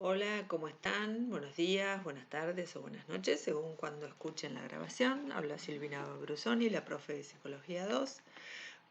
Hola, ¿cómo están? Buenos días, buenas tardes o buenas noches, según cuando escuchen la grabación. Habla Silvina Brusoni, la profe de Psicología 2.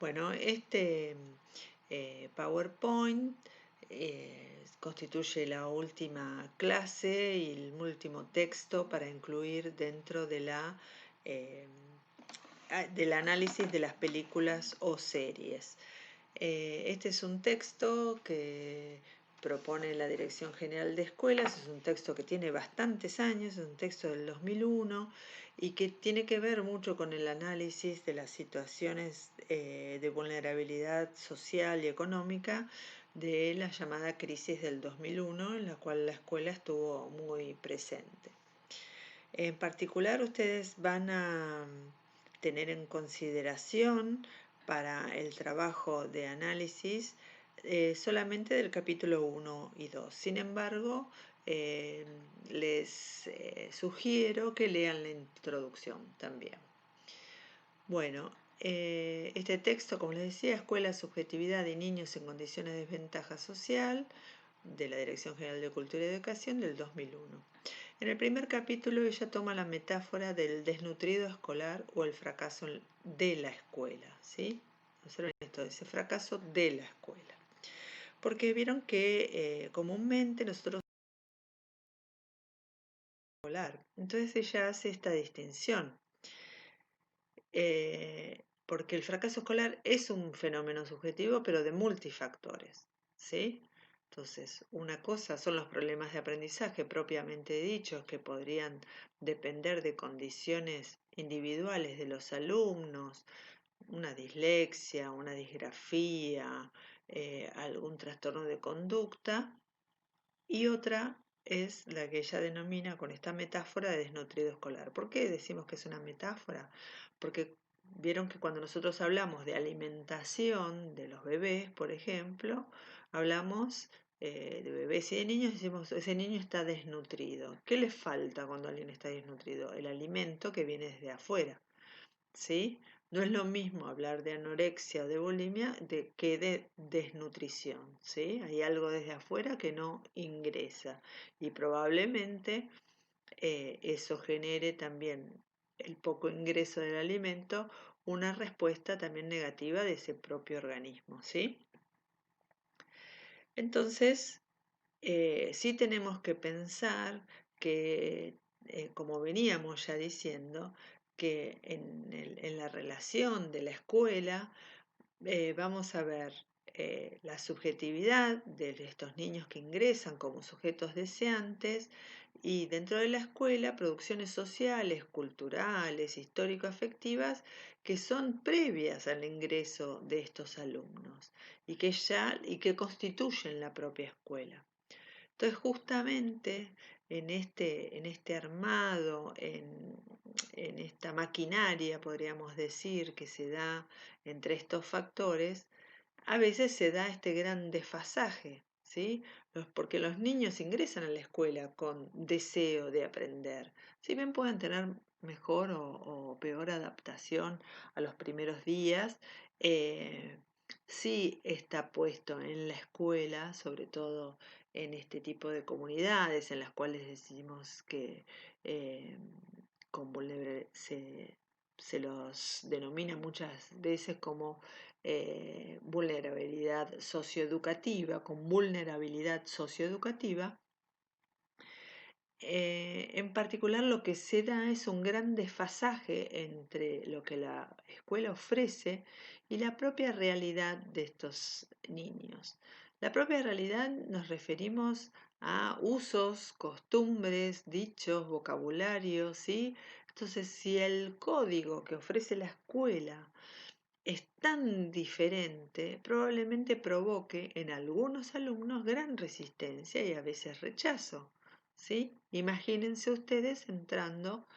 Bueno, este PowerPoint constituye la última clase y el último texto para incluir dentro de del análisis de las películas o series. Este es un texto que propone la Dirección General de Escuelas, es un texto que tiene bastantes años, es un texto del 2001 y que tiene que ver mucho con el análisis de las situaciones de vulnerabilidad social y económica de la llamada crisis del 2001, en la cual la escuela estuvo muy presente. En particular, ustedes van a tener en consideración para el trabajo de análisis solamente del capítulo 1 y 2. Sin embargo, les sugiero que lean la introducción también. Bueno, este texto, como les decía, Escuela, Subjetividad y Niños en Condiciones de Desventaja Social, de la Dirección General de Cultura y Educación del 2001. En el primer capítulo ella toma la metáfora del desnutrido escolar o el fracaso de la escuela, ¿sí? Observen esto, ese fracaso de la escuela. Porque vieron que comúnmente nosotros escolar, entonces ella hace esta distinción. Porque el fracaso escolar es un fenómeno subjetivo, pero de multifactores, ¿sí? Entonces, una cosa son los problemas de aprendizaje propiamente dichos, que podrían depender de condiciones individuales de los alumnos, una dislexia, una disgrafía, algún trastorno de conducta, y otra es la que ella denomina con esta metáfora de desnutrido escolar. ¿Por qué decimos que es una metáfora? Porque vieron que cuando nosotros hablamos de alimentación de los bebés, por ejemplo, hablamos de bebés y de niños, decimos ese niño está desnutrido. ¿Qué le falta cuando alguien está desnutrido? El alimento que viene desde afuera, ¿sí? No es lo mismo hablar de anorexia o de bulimia que de desnutrición, ¿sí? Hay algo desde afuera que no ingresa y probablemente eso genere también el poco ingreso del alimento, una respuesta también negativa de ese propio organismo, ¿sí? Entonces, sí tenemos que pensar que, como veníamos ya diciendo, que en la relación de la escuela vamos a ver la subjetividad de estos niños que ingresan como sujetos deseantes y dentro de la escuela producciones sociales, culturales, histórico-afectivas que son previas al ingreso de estos alumnos y que constituyen la propia escuela. Entonces, justamente en este armado, en esta maquinaria, podríamos decir, que se da entre estos factores, a veces se da este gran desfasaje, ¿sí? Porque los niños ingresan a la escuela con deseo de aprender. Si bien pueden tener mejor o peor adaptación a los primeros días, eh, sí está puesto en la escuela, sobre todo en este tipo de comunidades en las cuales decimos que eh, se los denomina muchas veces como vulnerabilidad socioeducativa, con vulnerabilidad socioeducativa. En particular lo que se da es un gran desfasaje entre lo que la escuela ofrece y la propia realidad de estos niños. La propia realidad nos referimos a usos, costumbres, dichos, vocabulario, ¿sí? Entonces, si el código que ofrece la escuela es tan diferente, probablemente provoque en algunos alumnos gran resistencia y a veces rechazo, ¿sí? Imagínense ustedes entrando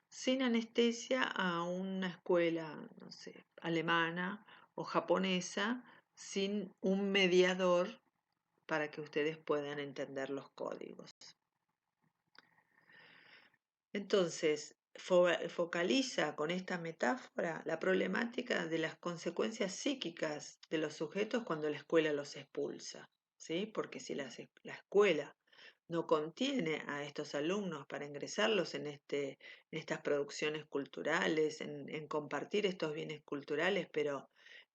sin anestesia a una escuela, no sé, alemana o japonesa, sin un mediador para que ustedes puedan entender los códigos. Entonces, focaliza con esta metáfora la problemática de las consecuencias psíquicas de los sujetos cuando la escuela los expulsa, ¿sí? Porque si la escuela no contiene a estos alumnos para ingresarlos en estas producciones culturales, en compartir estos bienes culturales, pero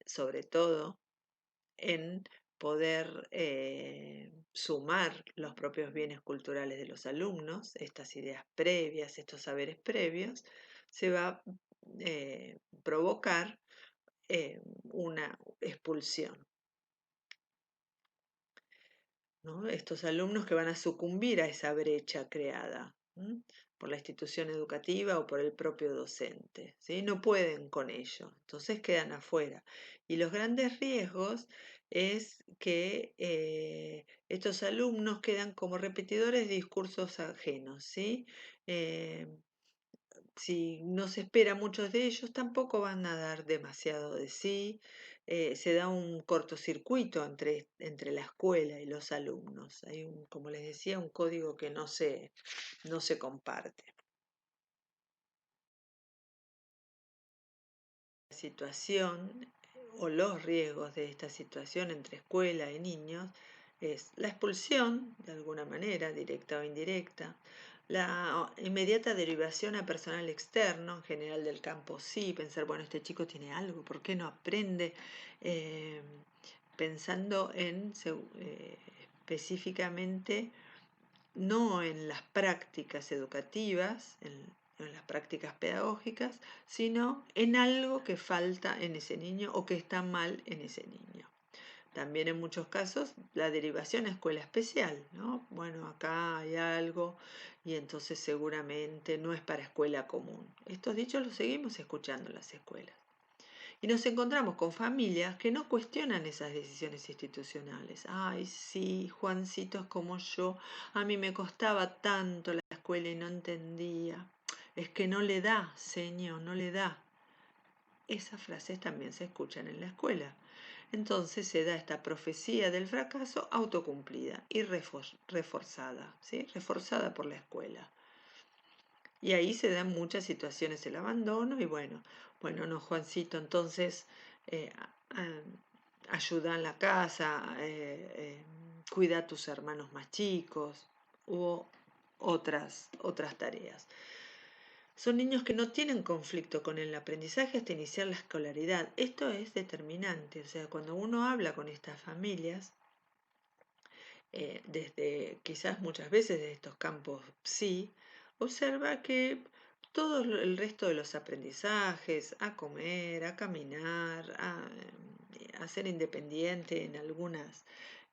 sobre todo en poder sumar los propios bienes culturales de los alumnos, estas ideas previas, estos saberes previos, se va a provocar una expulsión, ¿no? Estos alumnos que van a sucumbir a esa brecha creada por la institución educativa o por el propio docente, ¿sí? No pueden con ello, entonces quedan afuera. Y los grandes riesgos es que estos alumnos quedan como repetidores de discursos ajenos, ¿sí? Eh, si no se espera mucho de ellos, tampoco van a dar demasiado de sí. Se da un cortocircuito entre la escuela y los alumnos. Hay como les decía, un código que no se comparte. La situación o los riesgos de esta situación entre escuela y niños es la expulsión, de alguna manera, directa o indirecta, la inmediata derivación a personal externo, en general del campo sí, pensar, bueno, este chico tiene algo, ¿por qué no aprende? Eh, Pensando en específicamente no en las prácticas educativas, en las prácticas pedagógicas, sino en algo que falta en ese niño o que está mal en ese niño. También en muchos casos la derivación a escuela especial, ¿no? Bueno, acá hay algo y entonces seguramente no es para escuela común. Estos dichos los seguimos escuchando en las escuelas. Y nos encontramos con familias que no cuestionan esas decisiones institucionales. Ay, sí, Juancito es como yo. A mí me costaba tanto la escuela y no entendía. Es que no le da, señor, no le da. Esas frases también se escuchan en la escuela. Entonces se da esta profecía del fracaso autocumplida y reforzada, ¿sí? Reforzada por la escuela. Y ahí se dan muchas situaciones el abandono y bueno, no, Juancito, entonces eh, ayuda en la casa, cuida a tus hermanos más chicos u otras tareas. Son niños que no tienen conflicto con el aprendizaje hasta iniciar la escolaridad. Esto es determinante, o sea, cuando uno habla con estas familias, desde quizás muchas veces de estos campos sí, observa que todo el resto de los aprendizajes, a comer, a caminar, a ser independiente en algunas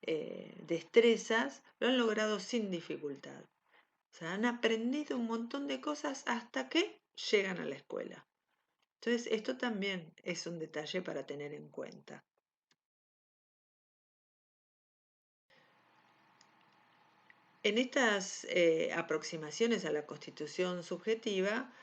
destrezas, lo han logrado sin dificultad. O sea, han aprendido un montón de cosas hasta que llegan a la escuela. Entonces, esto también es un detalle para tener en cuenta. En estas aproximaciones a la constitución subjetiva,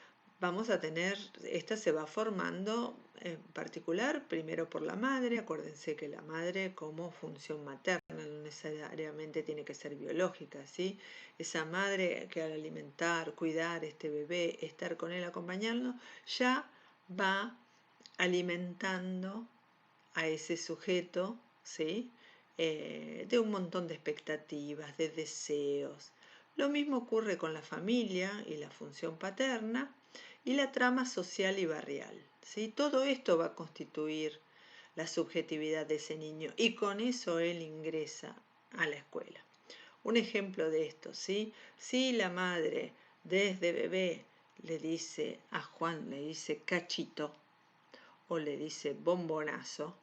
vamos a tener, esta se va formando en particular primero por la madre, acuérdense que la madre como función materna no necesariamente tiene que ser biológica, ¿sí? Esa madre que al alimentar, cuidar este bebé, estar con él, acompañarlo, ya va alimentando a ese sujeto, ¿sí? De un montón de expectativas, de deseos. Lo mismo ocurre con la familia y la función paterna y la trama social y barrial, ¿sí? Todo esto va a constituir la subjetividad de ese niño y con eso él ingresa a la escuela. Un ejemplo de esto, ¿sí? Si la madre desde bebé le dice a Juan, le dice cachito o le dice bombonazo,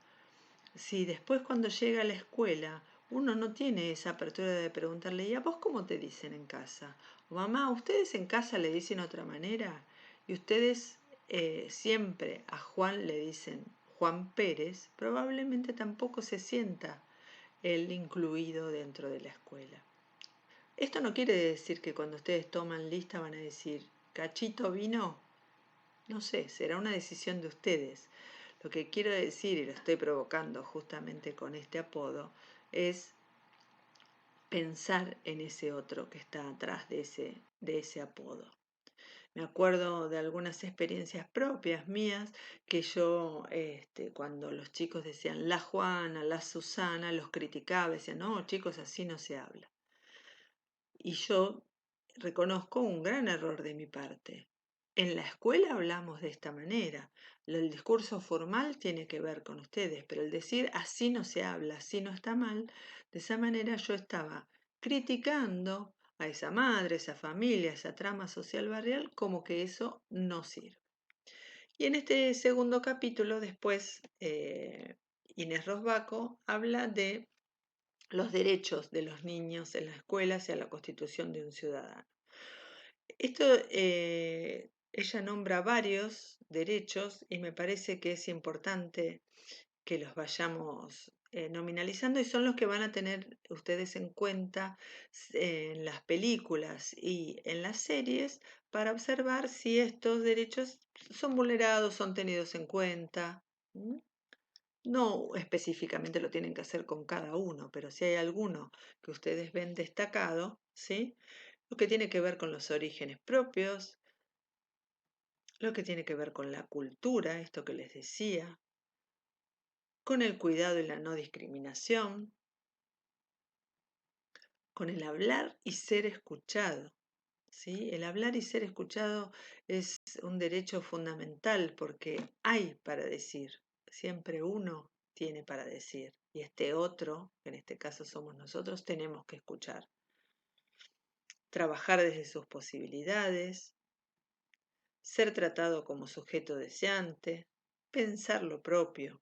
si después cuando llega a la escuela uno no tiene esa apertura de preguntarle, ¿y a vos cómo te dicen en casa? O mamá, ¿ustedes en casa le dicen otra manera? Y ustedes siempre a Juan le dicen Juan Pérez, probablemente tampoco se sienta él incluido dentro de la escuela. Esto no quiere decir que cuando ustedes toman lista van a decir, ¿cachito vino? No sé, será una decisión de ustedes. Lo que quiero decir, y lo estoy provocando justamente con este apodo, es pensar en ese otro que está atrás de ese apodo. Me acuerdo de algunas experiencias propias mías que yo, cuando los chicos decían la Juana, la Susana, los criticaba, decían, no, chicos, así no se habla. Y yo reconozco un gran error de mi parte. En la escuela hablamos de esta manera. El discurso formal tiene que ver con ustedes, pero el decir así no se habla, así no está mal, de esa manera yo estaba criticando a esa madre, esa familia, esa trama social barrial, como que eso no sirve. Y en este segundo capítulo, después, Inés Rosbaco habla de los derechos de los niños en la escuela hacia la constitución de un ciudadano. Esto, ella nombra varios derechos y me parece que es importante que los vayamos nominalizando y son los que van a tener ustedes en cuenta en las películas y en las series para observar si estos derechos son vulnerados, son tenidos en cuenta. No específicamente lo tienen que hacer con cada uno, pero si hay alguno que ustedes ven destacado, ¿sí? Lo que tiene que ver con los orígenes propios, lo que tiene que ver con la cultura, esto que les decía, con el cuidado y la no discriminación, con el hablar y ser escuchado, ¿sí? El hablar y ser escuchado es un derecho fundamental porque hay para decir, siempre uno tiene para decir y este otro, que en este caso somos nosotros, tenemos que escuchar. Trabajar desde sus posibilidades, ser tratado como sujeto deseante, pensar lo propio,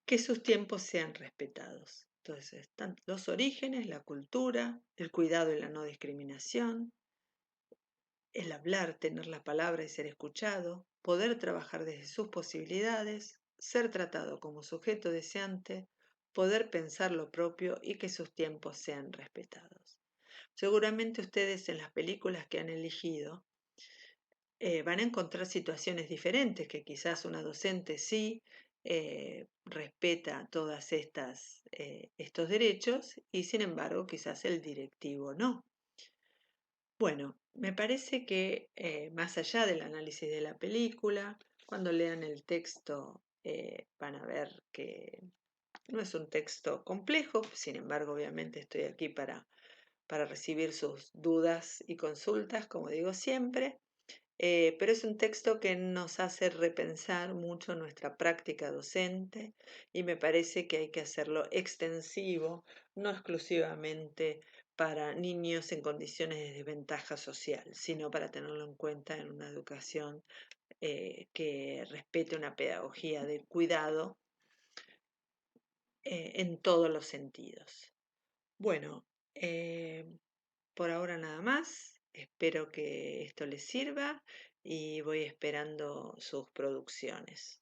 que sus tiempos sean respetados. Entonces, están los orígenes, la cultura, el cuidado y la no discriminación, el hablar, tener la palabra y ser escuchado, poder trabajar desde sus posibilidades, ser tratado como sujeto deseante, poder pensar lo propio y que sus tiempos sean respetados. Seguramente ustedes en las películas que han elegido van a encontrar situaciones diferentes, que quizás una docente sí respeta todas estos derechos y sin embargo quizás el directivo no. Bueno, me parece que más allá del análisis de la película, cuando lean el texto van a ver que no es un texto complejo, sin embargo obviamente estoy aquí para recibir sus dudas y consultas, como digo siempre. Pero es un texto que nos hace repensar mucho nuestra práctica docente y me parece que hay que hacerlo extensivo, no exclusivamente para niños en condiciones de desventaja social, sino para tenerlo en cuenta en una educación que respete una pedagogía de cuidado en todos los sentidos. Bueno, por ahora nada más. Espero que esto les sirva y voy esperando sus producciones.